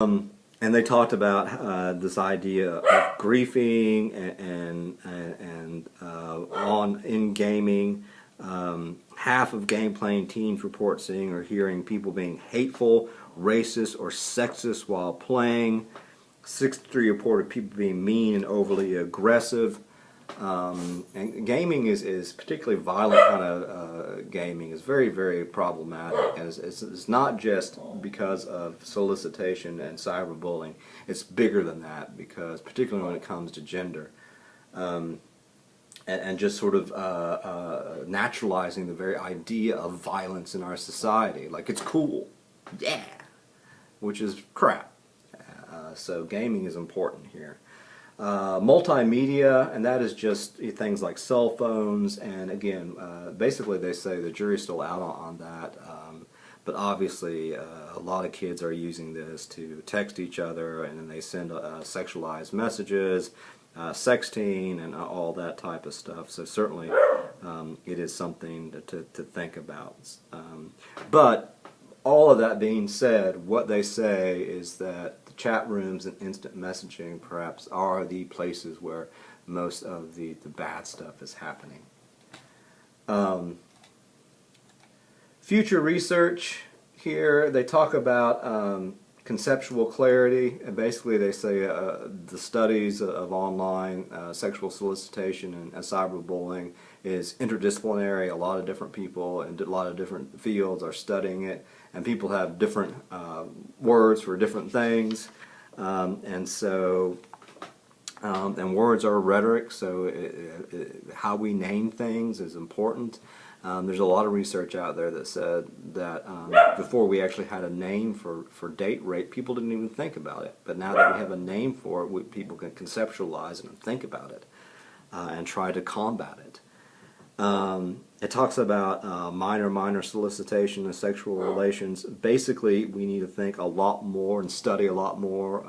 And they talked about this idea of griefing and in gaming. Half of game playing teens report seeing or hearing people being hateful, racist, or sexist while playing. 63 reported people being mean and overly aggressive. And gaming is particularly violent kind of gaming is very, very problematic. And it's not just because of solicitation and cyberbullying. It's bigger than that, because particularly when it comes to gender. And just sort of naturalizing the very idea of violence in our society. Like, it's cool. Yeah! Which is crap. So gaming is important here. Multimedia, and that is just things like cell phones, and again, basically they say the jury's still out on that, but obviously a lot of kids are using this to text each other, and then they send sexualized messages, sexting, and all that type of stuff. So certainly it is something to think about. But all of that being said, what they say is that the chat rooms and instant messaging perhaps are the places where most of the bad stuff is happening. Future research here, they talk about conceptual clarity, and basically they say the studies of online sexual solicitation and cyberbullying is interdisciplinary. A lot of different people in a lot of different fields are studying it, and people have different words for different things, and words are rhetoric, so how we name things is important. There's a lot of research out there that said that before we actually had a name for date rape, people didn't even think about it. But now that we have a name for it, people can conceptualize it and think about it and try to combat it. It talks about minor solicitation and sexual relations. Basically, we need to think a lot more and study a lot more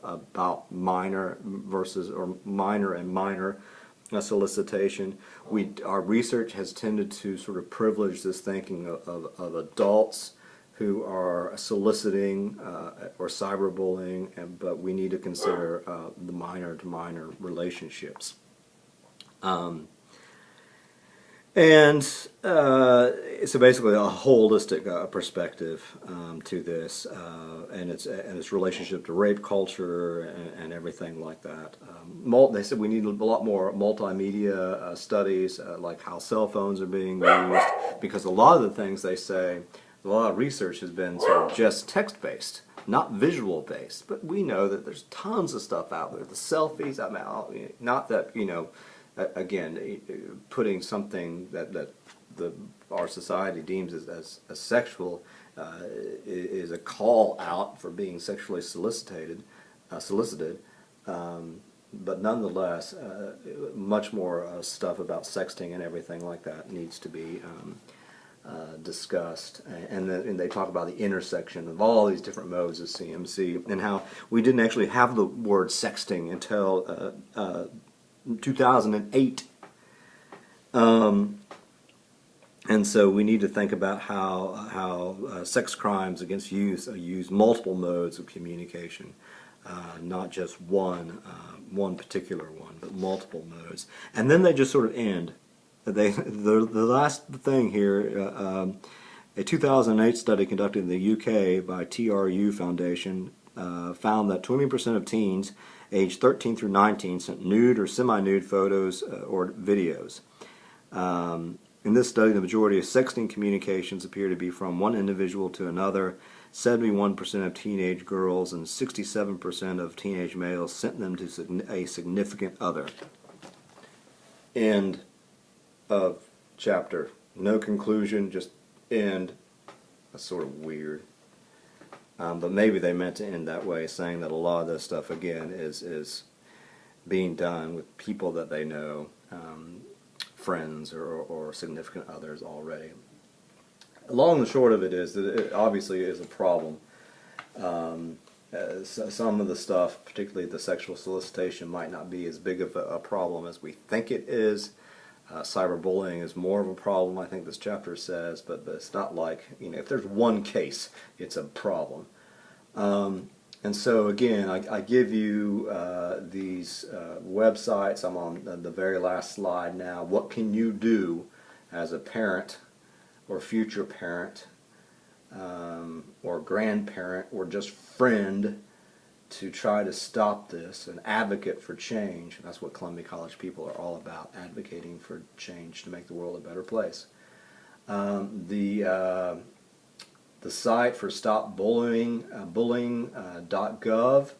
about minor and minor solicitation. Our research has tended to sort of privilege this thinking of adults who are soliciting or cyberbullying, but we need to consider the minor to minor relationships. So basically a holistic perspective to this, and its relationship to rape culture and everything like that. They said we need a lot more multimedia studies, like how cell phones are being used, because a lot of the things they say, a lot of research has been sort of just text-based, not visual-based. But we know that there's tons of stuff out there. The selfies, I mean, not that, again, putting something that our society deems as sexual is a call out for being sexually solicited, but nonetheless, much more stuff about sexting and everything like that needs to be discussed. And they talk about the intersection of all these different modes of CMC, and how we didn't actually have the word sexting until 2008. And so we need to think about how sex crimes against youth use multiple modes of communication, not just one particular one, but multiple modes. And then they just sort of end. The last thing here, a 2008 study conducted in the UK by TRU Foundation found that 20% of teens aged 13 through 19 sent nude or semi-nude photos or videos. In this study, the majority of sexting communications appear to be from one individual to another. 71% of teenage girls and 67% of teenage males sent them to a significant other. End of chapter. No conclusion, just end. That's sort of weird. But maybe they meant to end that way, saying that a lot of this stuff, again, is being done with people that they know, friends or significant others already. Long and short of it is that it obviously is a problem. Some of the stuff, particularly the sexual solicitation, might not be as big of a problem as we think it is. Cyberbullying is more of a problem, I think this chapter says, but it's not like, if there's one case, it's a problem. And so again, I give you these websites. I'm on the very last slide now. What can you do as a parent or future parent or grandparent or just friend to try to stop this, an advocate for change? That's what Columbia College people are all about, advocating for change to make the world a better place. The site for Stop Bullying, bullying.gov,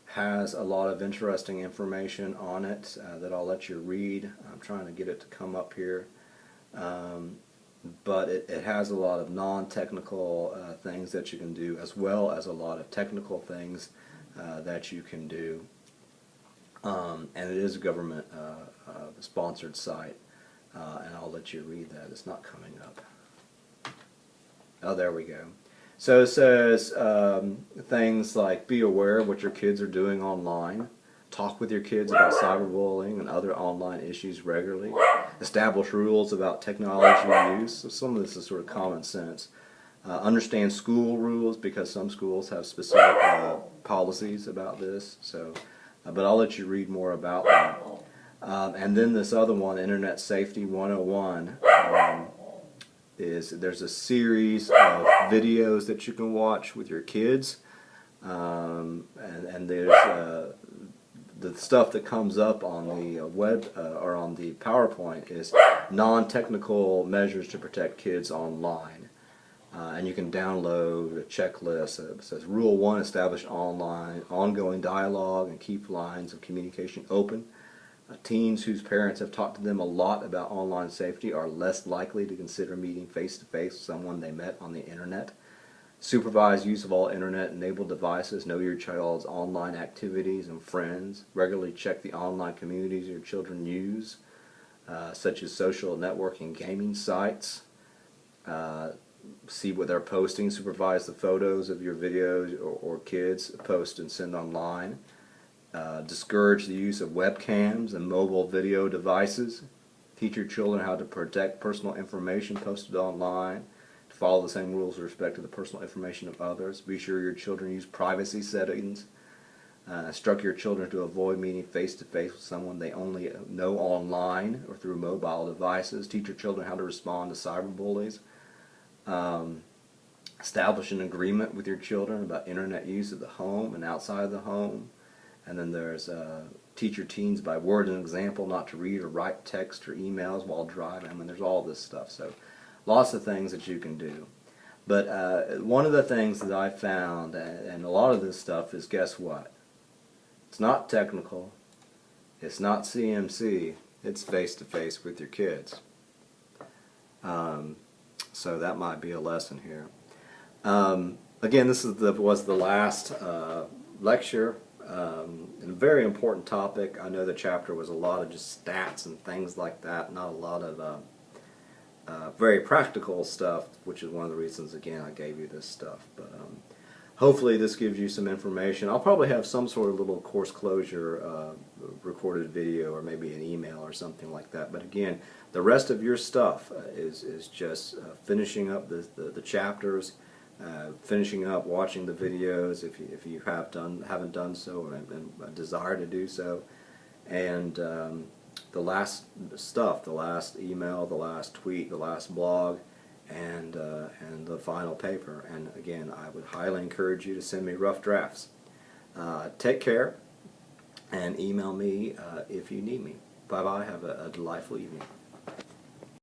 has a lot of interesting information on it that I'll let you read. I'm trying to get it to come up here. But it has a lot of non-technical things that you can do, as well as a lot of technical things that you can do. And it is a government sponsored site, and I'll let you read that. It's not coming up. Oh, there we go. So it says things like be aware of what your kids are doing online, talk with your kids about cyberbullying and other online issues regularly, establish rules about technology use. So some of this is sort of common sense. Understand school rules, because some schools have specific policies about this. So, but I'll let you read more about that. And then this other one, Internet Safety 101. There's a series of videos that you can watch with your kids, and there's the stuff that comes up on the web or on the PowerPoint is non-technical measures to protect kids online, and you can download a checklist. It says Rule 1: establish ongoing dialogue and keep lines of communication open. Teens whose parents have talked to them a lot about online safety are less likely to consider meeting face-to-face with someone they met on the internet. Supervise use of all internet-enabled devices. Know your child's online activities and friends. Regularly check the online communities your children use, such as social networking gaming sites. See what they're posting. Supervise the photos of your videos or kids post and send online. Discourage the use of webcams and mobile video devices. Teach your children how to protect personal information posted online. To follow the same rules with respect to the personal information of others. Be sure your children use privacy settings. Instruct your children to avoid meeting face-to-face with someone they only know online or through mobile devices. Teach your children how to respond to cyberbullies. Establish an agreement with your children about internet use at the home and outside of the home. And then there's teach your teens by word and example not to read or write text or emails while driving. I mean, there's all this stuff. So lots of things that you can do. But one of the things that I found, and a lot of this stuff, is guess what? It's not technical. It's not CMC. It's face-to-face with your kids. So that might be a lesson here. Again, this was the last lecture. And a very important topic. I know the chapter was a lot of just stats and things like that, not a lot of very practical stuff, which is one of the reasons, again, I gave you this stuff. But hopefully this gives you some information. I'll probably have some sort of little course closure recorded video or maybe an email or something like that. But again, the rest of your stuff is just finishing up the chapters. Finishing up watching the videos if you haven't done so and a desire to do so, and the last stuff, the last email, the last tweet, the last blog, and the final paper. And again, I would highly encourage you to send me rough drafts. Take care, and email me if you need me. Bye bye. Have a delightful evening.